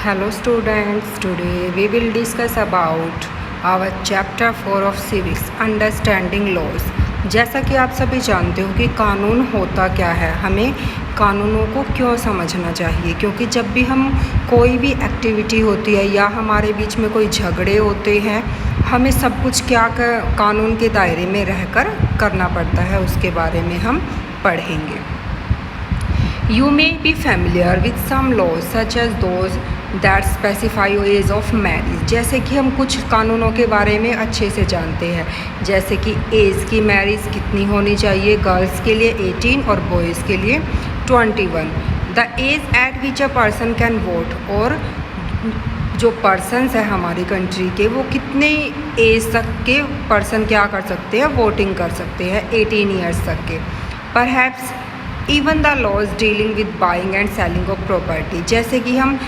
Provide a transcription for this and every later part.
Hello students, today we will discuss about our chapter 4 of civics, understanding laws। जैसा कि आप सभी जानते हो कि कानून होता क्या है, हमें कानूनों को क्यों समझना चाहिए, क्योंकि जब भी हम कोई भी एक्टिविटी होती है या हमारे बीच में कोई झगड़े होते हैं, हमें सब कुछ कानून के दायरे में रहकर करना पड़ता है, उसके बारे में हम पढ़ेंगे। You may be familiar with some laws such as those that specify age of marriage। जैसे कि हम कुछ कानूनों के बारे में अच्छे से जानते हैं, जैसे कि एज की मैरिज कितनी होनी चाहिए, गर्ल्स के लिए 18 और बॉयज़ के लिए 21। The age at which a person can vote, और जो पर्सनस है हमारी कंट्री के, वो कितने एज तक के पर्सन क्या कर सकते हैं, वोटिंग कर सकते हैं 18 ईयर्स तक के। Perhaps even the laws dealing with buying and selling of property. जैसे कि हम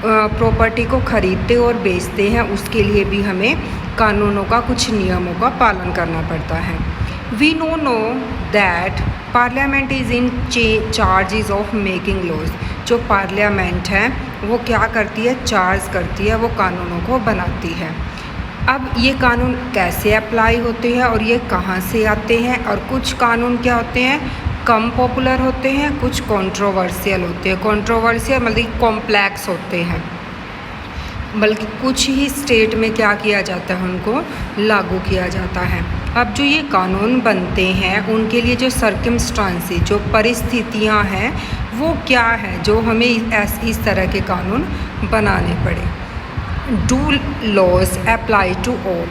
प्रॉपर्टी को ख़रीदते और बेचते हैं, उसके लिए भी हमें कानूनों का कुछ नियमों का पालन करना पड़ता है। We know that parliament is in charges of making laws. जो पार्लियामेंट है वो क्या करती है, चार्ज करती है, वो कानूनों को बनाती है। अब ये कानून कैसे अप्लाई होते हैं और ये कहाँ से आते हैं, और कुछ कानून क्या होते हैं, कम पॉपुलर होते हैं, कुछ कंट्रोवर्शियल होते हैं। कंट्रोवर्शियल मतलब कॉम्प्लेक्स होते हैं, बल्कि कुछ ही स्टेट में क्या किया जाता है, उनको लागू किया जाता है। अब जो ये कानून बनते हैं उनके लिए जो सर्कमस्टांसेस, जो परिस्थितियां हैं, वो क्या है जो हमें इस तरह के कानून बनाने पड़े। Do laws apply to all,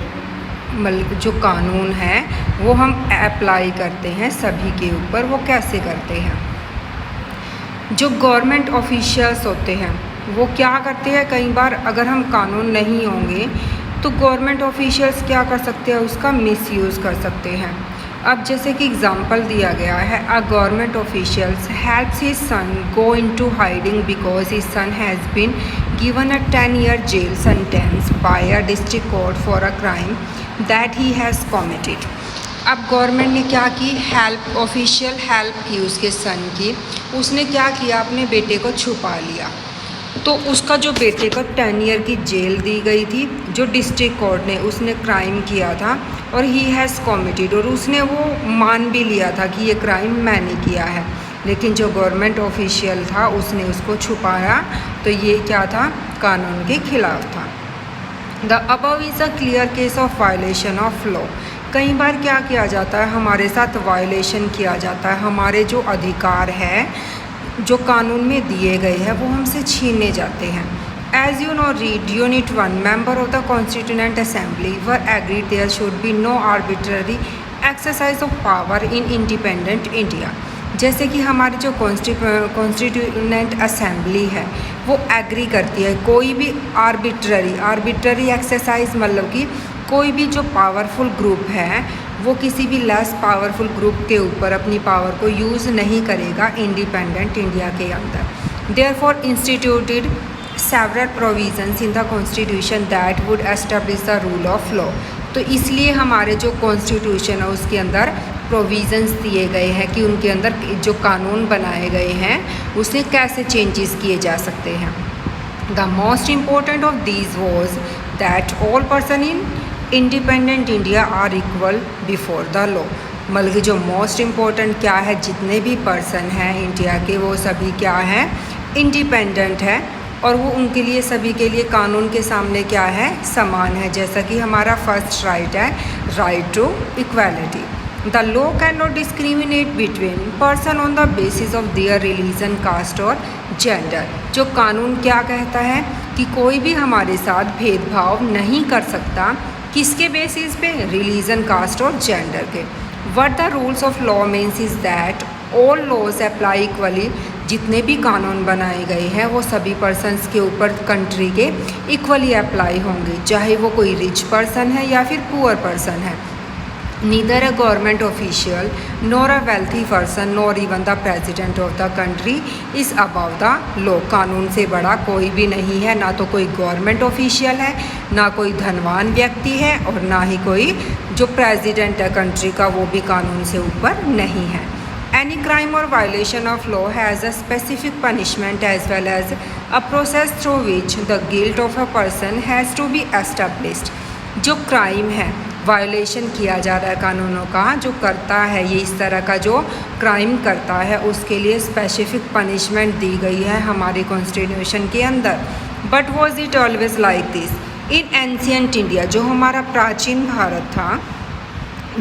मतलब जो कानून है वो हम अप्लाई करते हैं सभी के ऊपर। वो कैसे करते हैं, जो गवर्नमेंट ऑफिशियल्स होते हैं वो क्या करते हैं, कई बार अगर हम कानून नहीं होंगे तो गवर्नमेंट ऑफिशियल्स क्या कर सकते हैं, उसका मिसयूज़ कर सकते हैं। अब जैसे कि एग्जांपल दिया गया है, a government officials helps his son go into hiding because his son has been given a 10-year jail sentence by a district court for a crime that he has committed. अब government ने क्या की, help, official help की उसके सन की। उसने क्या किया, अपने बेटे को छुपा लिया, तो उसका जो बेटे को 10 ईयर की जेल दी गई थी, जो डिस्ट्रिक्ट कोर्ट ने, उसने क्राइम किया था और ही हैज़ कॉमिटेड, और उसने वो मान भी लिया था कि ये क्राइम मैंने किया है, लेकिन जो गवर्नमेंट ऑफिशियल था उसने उसको छुपाया, तो ये क्या था, कानून के खिलाफ था। The above is a clear case of violation of law. कई बार क्या किया जाता है, हमारे साथ वायलेशन किया जाता है, हमारे जो अधिकार है जो कानून में दिए गए हैं वो हमसे छीने जाते हैं। As you know read unit 1, member of the constituent assembly were agreed there should be no arbitrary exercise of power in independent India. जैसे कि हमारी जो कॉन्स्टिट्यूएंट असेंबली है वो एग्री करती है, कोई भी आर्बिट्ररी एक्सरसाइज मतलब कि कोई भी जो पावरफुल ग्रुप है वो किसी भी लेस पावरफुल ग्रुप के ऊपर अपनी पावर को यूज़ नहीं करेगा इंडिपेंडेंट इंडिया के अंदर। Therefore instituted several provisions in the constitution that would establish the rule of law. तो इसलिए हमारे जो कॉन्स्टिट्यूशन है उसके अंदर प्रोविजंस दिए गए हैं कि उनके अंदर जो कानून बनाए गए हैं उसे कैसे चेंजेस किए जा सकते हैं। The most important of these was that all person in independent India are equal before the law. मतलब कि जो मोस्ट इम्पोर्टेंट क्या है, जितने भी पर्सन हैं इंडिया के वो सभी क्या हैं, इंडिपेंडेंट है, और वो उनके लिए, सभी के लिए कानून के सामने क्या है, समान है। जैसा कि हमारा फर्स्ट राइट है, right to equality. The law can not discriminate between person on the basis of their religion, caste और जेंडर। जो कानून क्या कहता है कि कोई भी हमारे साथ भेदभाव नहीं कर सकता, किसके बेसिस पे, रिलीजन, कास्ट और जेंडर के। What the rules of law means is that all laws apply equally. जितने भी कानून बनाए गए हैं वो सभी पर्सनस के ऊपर कंट्री के इक्वली अप्लाई होंगे, चाहे वो कोई रिच पर्सन है या फिर पुअर पर्सन है। Neither a government official nor a wealthy person nor even the president of the country is above the law. कानून से बड़ा कोई भी नहीं है, ना तो कोई गवर्नमेंट ऑफिशियल है, ना कोई धनवान व्यक्ति है, और ना ही कोई जो प्रेजिडेंट है कंट्री का वो भी कानून से ऊपर नहीं है। Any crime or violation of law has a specific punishment as well as a process through which the guilt of a person has to be established. जो क्राइम है, वायलेशन किया जा रहा है कानूनों का, जो करता है ये इस तरह का जो क्राइम करता है उसके लिए स्पेसिफिक पनिशमेंट दी गई है हमारे कॉन्स्टिट्यूशन के अंदर. But was it always like this? In ancient India, जो हमारा प्राचीन भारत था,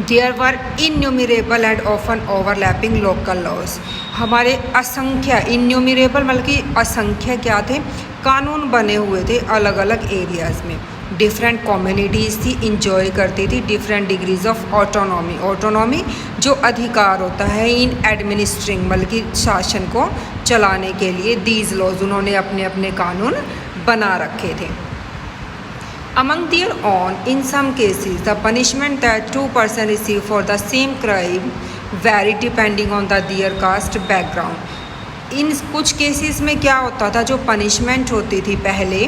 there were innumerable and often overlapping local laws. हमारे असंख्य, इन्यूमरेबल मतलब कि असंख्य क्या थे, कानून बने हुए थे अलग अलग एरियाज़ में. डिफरेंट कम्युनिटीज़ थी, इंजॉय करती थी different degrees of autonomy. Autonomy जो अधिकार होता है इन एडमिनिस्ट्रिंग मतलब कि शासन को चलाने के लिए. दीज लॉज, उन्होंने अपने अपने कानून बना रखे थे. Among their own, in some cases, the punishment that two persons receive for the same crime vary depending on their caste background. इन कुछ केसेस में क्या होता था, जो पनिशमेंट होती थी पहले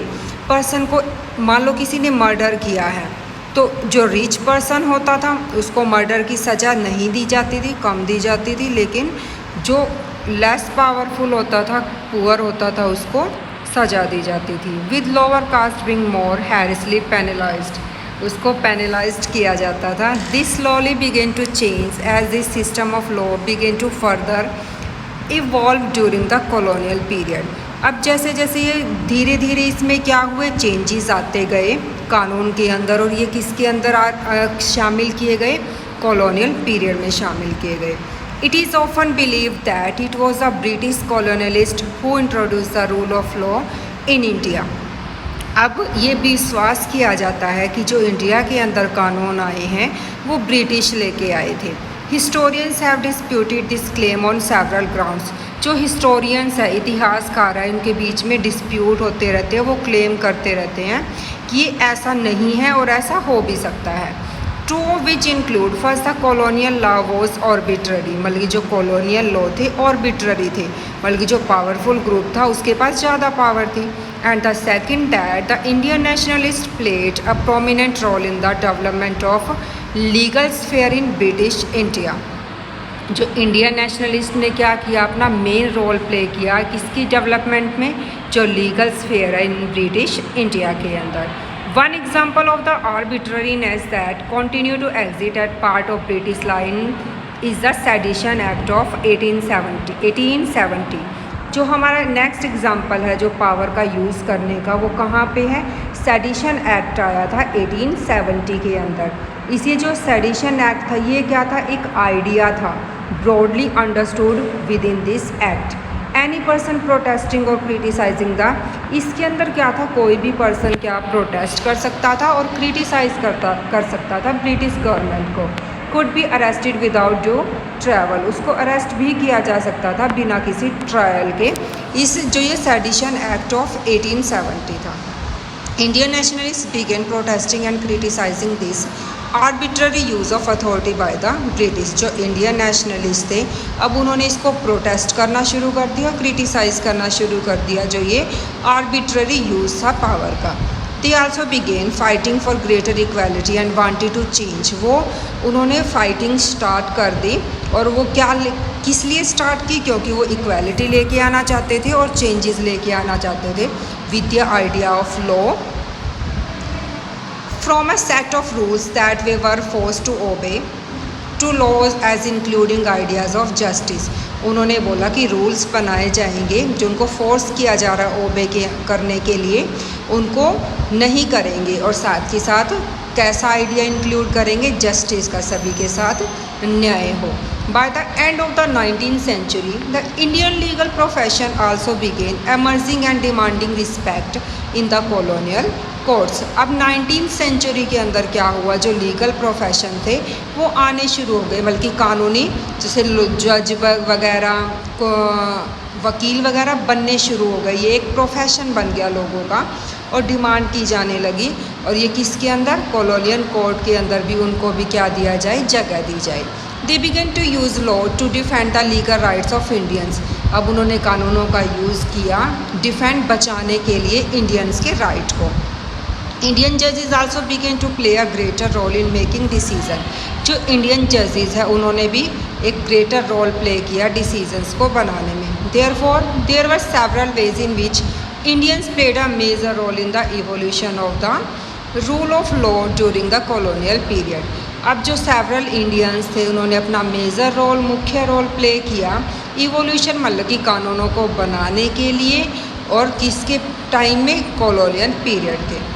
पर्सन को, मान लो किसी ने मर्डर किया है तो जो रिच पर्सन होता था उसको मर्डर की सज़ा नहीं दी जाती थी, कम दी जाती थी. लेकिन जो लेस पावरफुल होता था, पुअर होता था, उसको सज़ा दी जाती थी. With lower caste being more harshly penalised, उसको पेनलाइज्ड किया जाता था. This slowly began to change as this system of law began to further evolve during the colonial period. अब जैसे जैसे ये धीरे धीरे इसमें क्या हुए, चेंजेस आते गए कानून के अंदर, और ये किसके अंदर शामिल किए गए, कॉलोनियल पीरियड में शामिल किए गए. It is often believed that it was a British colonialist who introduced the rule of law in India. अब ये विश्वास किया जाता है कि जो इंडिया के अंदर कानून आए हैं वो ब्रिटिश लेके आए थे. Historians have disputed this claim on several grounds. जो हिस्टोरियंस है, इतिहासकार है, इनके बीच में डिस्प्यूट होते रहते हैं, वो क्लेम करते रहते हैं कि ये ऐसा नहीं है और ऐसा हो भी सकता है. To which include first the colonial law was arbitrary, मतलब कि जो कॉलोनियल लॉ थे ऑर्बिट्ररी थे, मतलब कि जो पावरफुल ग्रुप था उसके पास ज़्यादा पावर थी. And the second that the Indian nationalist played a prominent role in the development of legal sphere in British India. जो इंडियन नेशनलिस्ट ने क्या किया, अपना मेन रोल प्ले किया किसकी डेवलपमेंट में, जो लीगल स्फेयर है इन ब्रिटिश इंडिया के अंदर. One example of the arbitrariness that continue to exist at part of British line is the Sedition Act of 1870. जो हमारा नेक्स्ट एग्जाम्पल है जो पावर का यूज़ करने का, वो कहाँ पे है, सेडिशन एक्ट आया था 1870 के अंदर. इसी जो सेडिशन एक्ट था ये क्या था, एक आइडिया था broadly understood with in this act. Any person protesting और क्रिटिसाइजिंग द, इसके अंदर क्या था, कोई भी पर्सन क्या प्रोटेस्ट कर सकता था और क्रिटिसाइज कर सकता था ब्रिटिश गवर्नमेंट को. Could be arrested without due trial, उसको अरेस्ट भी किया जा सकता था बिना किसी ट्रायल के. इस जो ये सेडिशन एक्ट ऑफ 1870 था. Indian nationalist began protesting and criticising this arbitrary use of authority by the British. जो इंडियन नेशनलिस्ट थे अब उन्होंने इसको प्रोटेस्ट करना शुरू कर दिया, क्रिटिसाइज़ करना शुरू कर दिया, जो ये आर्बिट्ररी यूज़ था पावर का. They also began fighting for greater equality and wanted to change. वो उन्होंने फाइटिंग स्टार्ट कर दी, और वो क्या किस लिए स्टार्ट की, क्योंकि वो इक्वालिटी लेके आना चाहते थे और चेंजेस लेके आना चाहते थे with the idea of law from a set of rules that we were forced to obey to laws as including ideas of justice. उन्होंने बोला कि रूल्स बनाए जाएंगे जो उनको फोर्स किया जा रहा है ओबे करने के लिए, उनको नहीं करेंगे, और साथ ही साथ कैसा आइडिया इंक्लूड करेंगे, जस्टिस का, सभी के साथ न्याय हो. By the end of the 19th century, the Indian legal profession also began emerging and demanding respect in the colonial courts. अब 19th सेंचुरी के अंदर क्या हुआ, जो लीगल प्रोफेशन थे वो आने शुरू हो गए, बल्कि कानूनी जैसे जज वगैरह, वकील वगैरह बनने शुरू हो गए. ये एक प्रोफेशन बन गया लोगों का और डिमांड की जाने लगी. और ये किसके अंदर, कॉलोनियल कोर्ट के अंदर भी उनको भी क्या दिया जाए, जगह दी जाए. They began to use law to defend the legal rights of Indians. अब उन्होंने कानूनों का यूज़ किया डिफेंड, बचाने के लिए इंडियंस के राइट को. इंडियन जजेस also began to play a greater role in making decision. जो इंडियन जजेस है उन्होंने भी एक ग्रेटर रोल प्ले किया डिसीजंस को बनाने में। There were several ways in which Indians played a major role in the evolution of the rule of law during the colonial period. अब जो सेवरल इंडियंस थे उन्होंने अपना मेजर रोल, मुख्य रोल प्ले किया इवोल्यूशन मतलब कि कानूनों को बनाने के लिए, और किसके टाइम में, कॉलोनियल पीरियड के।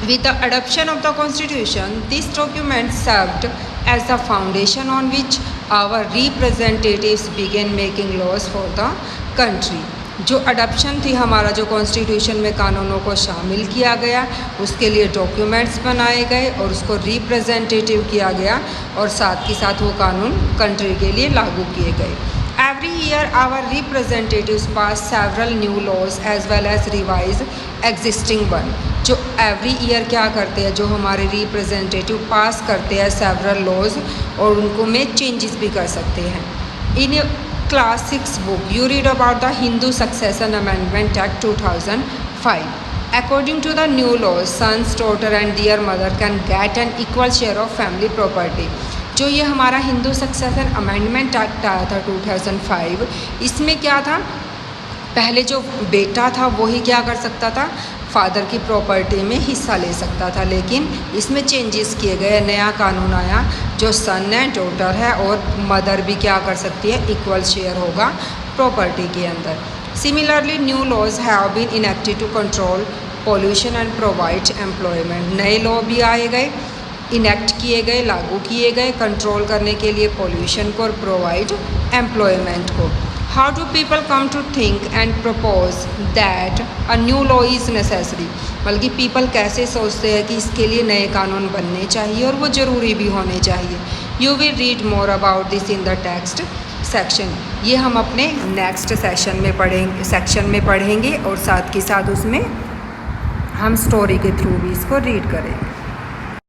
With the adoption of the Constitution, this document served as the foundation on which our representatives began making laws for the country. जो अडॉप्शन थी हमारा, जो कॉन्स्टिट्यूशन में कानूनों को शामिल किया गया, उसके लिए डॉक्यूमेंट्स बनाए गए और उसको रिप्रेजेंटेटिव किया गया, और साथ ही साथ वो कानून कंट्री के लिए लागू किए गए। Every year our representatives pass several new laws as well as revise existing one. जो एवरी ईयर क्या करते हैं, जो हमारे रिप्रेजेंटेटिव पास करते हैं सेवरल लॉज, और उनको में चेंजेस भी कर सकते हैं। In class 6 book you read about the Hindu succession amendment act 2005. According to the new laws, sons, daughter and their mother can get an equal share of family property. जो ये हमारा हिंदू सक्सेशन अमेंडमेंट एक्ट आया था 2005, इसमें क्या था, पहले जो बेटा था वही क्या कर सकता था, फादर की प्रॉपर्टी में हिस्सा ले सकता था, लेकिन इसमें चेंजेस किए गए, नया कानून आया, जो सन है, डॉटर है और मदर भी क्या कर सकती है, इक्वल शेयर होगा प्रॉपर्टी के अंदर। Similarly new laws have been enacted to control pollution and provide employment. नए लॉ भी आए गए, इनेक्ट किए गए, लागू किए गए कंट्रोल करने के लिए पॉल्यूशन को और प्रोवाइड एम्प्लॉयमेंट को। How do people come to think and propose that a new law is necessary. बल्कि पीपल कैसे सोचते हैं कि इसके लिए नए कानून बनने चाहिए और वो ज़रूरी भी होने चाहिए। You will read more about this in the text section. ये हम अपने नेक्स्ट सेक्शन में पढ़ेंगे और साथ के साथ उसमें हम स्टोरी के थ्रू भी इसको रीड करेंगे।